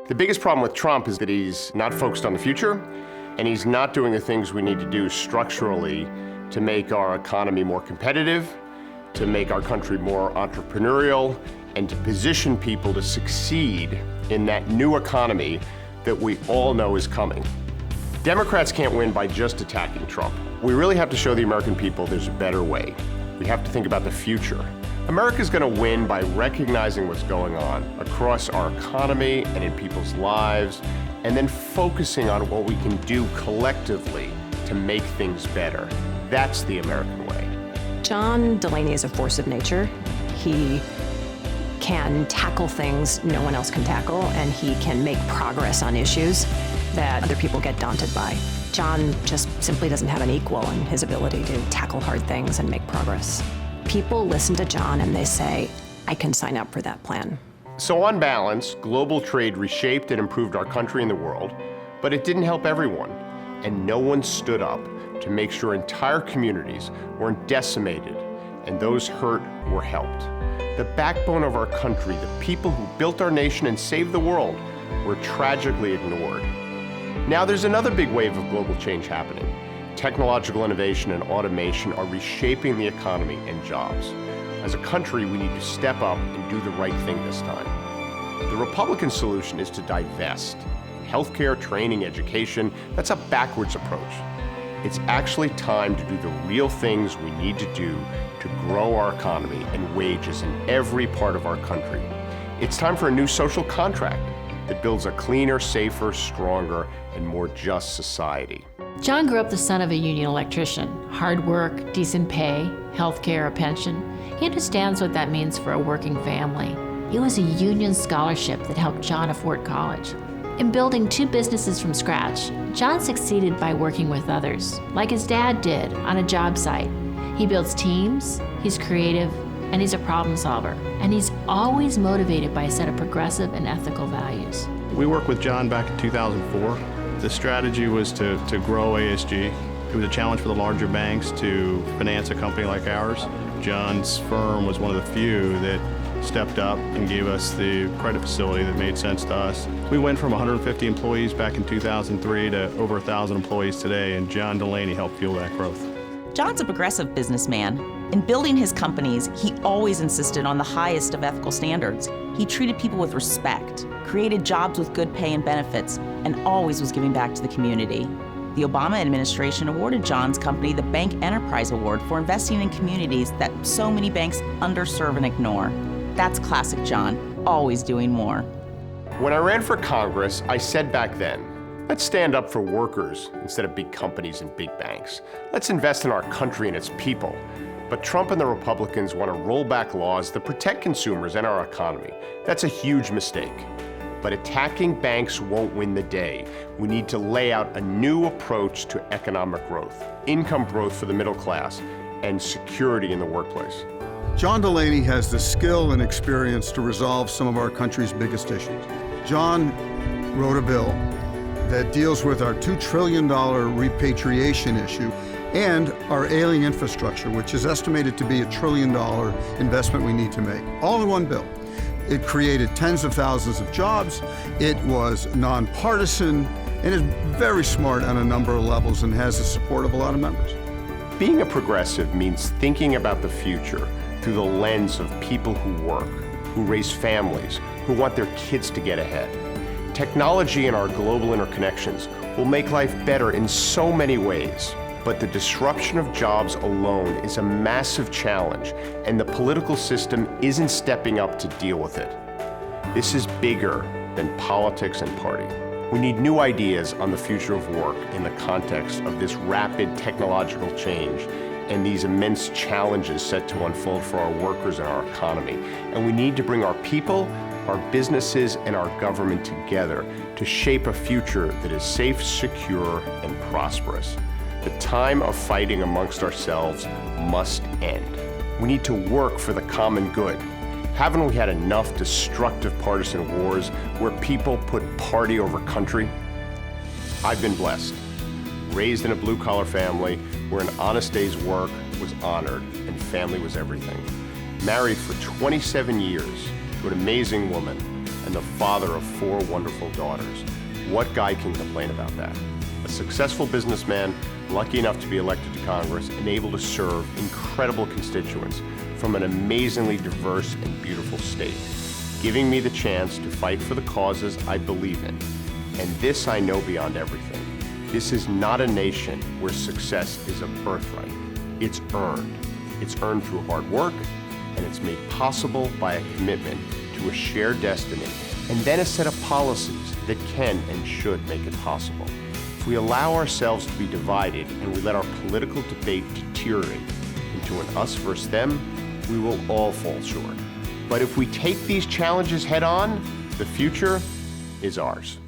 The biggest problem with Trump is that he's not focused on the future, and he's not doing the things we need to do structurally to make our economy more competitive, to make our country more entrepreneurial, and to position people to succeed in that new economy that we all know is coming. Democrats can't win by just attacking Trump. We really have to show the American people there's a better way. We have to think about the future. America's going to win by recognizing what's going on across our economy and in people's lives, and then focusing on what we can do collectively to make things better. That's the American way. John Delaney is a force of nature. He can tackle things no one else can tackle, and he can make progress on issues that other people get daunted by. John just simply doesn't have an equal in his ability to tackle hard things and make progress. People listen to John and they say, I can sign up for that plan. So on balance, global trade reshaped and improved our country and the world, but it didn't help everyone, and no one stood up to make sure entire communities weren't decimated and those hurt were helped. The backbone of our country, the people who built our nation and saved the world, were tragically ignored. Now there's another big wave of global change happening. Technological innovation and automation are reshaping the economy and jobs. As a country, we need to step up and do the right thing this time. The Republican solution is to divest. Healthcare, training, education, that's a backwards approach. It's actually time to do the real things we need to do to grow our economy and wages in every part of our country. It's time for a new social contract that builds a cleaner, safer, stronger, and more just society. John grew up the son of a union electrician. Hard work, decent pay, health care, a pension. He understands what that means for a working family. It was a union scholarship that helped John afford college. In building 2 businesses from scratch, John succeeded by working with others, like his dad did on a job site. He builds teams, he's creative, and he's a problem solver. And he's always motivated by a set of progressive and ethical values. We worked with John back in 2004. The strategy was to grow ASG. It was a challenge for the larger banks to finance a company like ours. John's firm was one of the few that stepped up and gave us the credit facility that made sense to us. We went from 150 employees back in 2003 to over 1,000 employees today, and John Delaney helped fuel that growth. John's a progressive businessman. In building his companies, he always insisted on the highest of ethical standards. He treated people with respect, created jobs with good pay and benefits, and always was giving back to the community. The Obama administration awarded John's company the Bank Enterprise Award for investing in communities that so many banks underserve and ignore. That's classic John, always doing more. When I ran for Congress, I said back then, let's stand up for workers instead of big companies and big banks. Let's invest in our country and its people. But Trump and the Republicans want to roll back laws that protect consumers and our economy. That's a huge mistake. But attacking banks won't win the day. We need to lay out a new approach to economic growth, income growth for the middle class, and security in the workplace. John Delaney has the skill and experience to resolve some of our country's biggest issues. John wrote a bill that deals with our $2 trillion repatriation issue and our ailing infrastructure, which is estimated to be $1 trillion investment we need to make, all in one bill. It created tens of thousands of jobs. It was nonpartisan and is very smart on a number of levels and has the support of a lot of members. Being a progressive means thinking about the future through the lens of people who work, who raise families, who want their kids to get ahead. Technology and our global interconnections will make life better in so many ways, but the disruption of jobs alone is a massive challenge, and the political system isn't stepping up to deal with it. This is bigger than politics and party. We need new ideas on the future of work in the context of this rapid technological change and these immense challenges set to unfold for our workers and our economy. And we need to bring our people, our businesses, and our government together to shape a future that is safe, secure, and prosperous. The time of fighting amongst ourselves must end. We need to work for the common good. Haven't we had enough destructive partisan wars where people put party over country? I've been blessed. Raised in a blue-collar family where an honest day's work was honored and family was everything. Married for 27 years to an amazing woman, and the father of 4 wonderful daughters. What guy can complain about that? A successful businessman, lucky enough to be elected to Congress and able to serve incredible constituents from an amazingly diverse and beautiful state, giving me the chance to fight for the causes I believe in. And this I know beyond everything. This is not a nation where success is a birthright. It's earned. It's earned through hard work, and it's made possible by a commitment to a shared destiny, and then a set of policies that can and should make it possible. If we allow ourselves to be divided and we let our political debate deteriorate into an us versus them, we will all fall short. But if we take these challenges head on, the future is ours.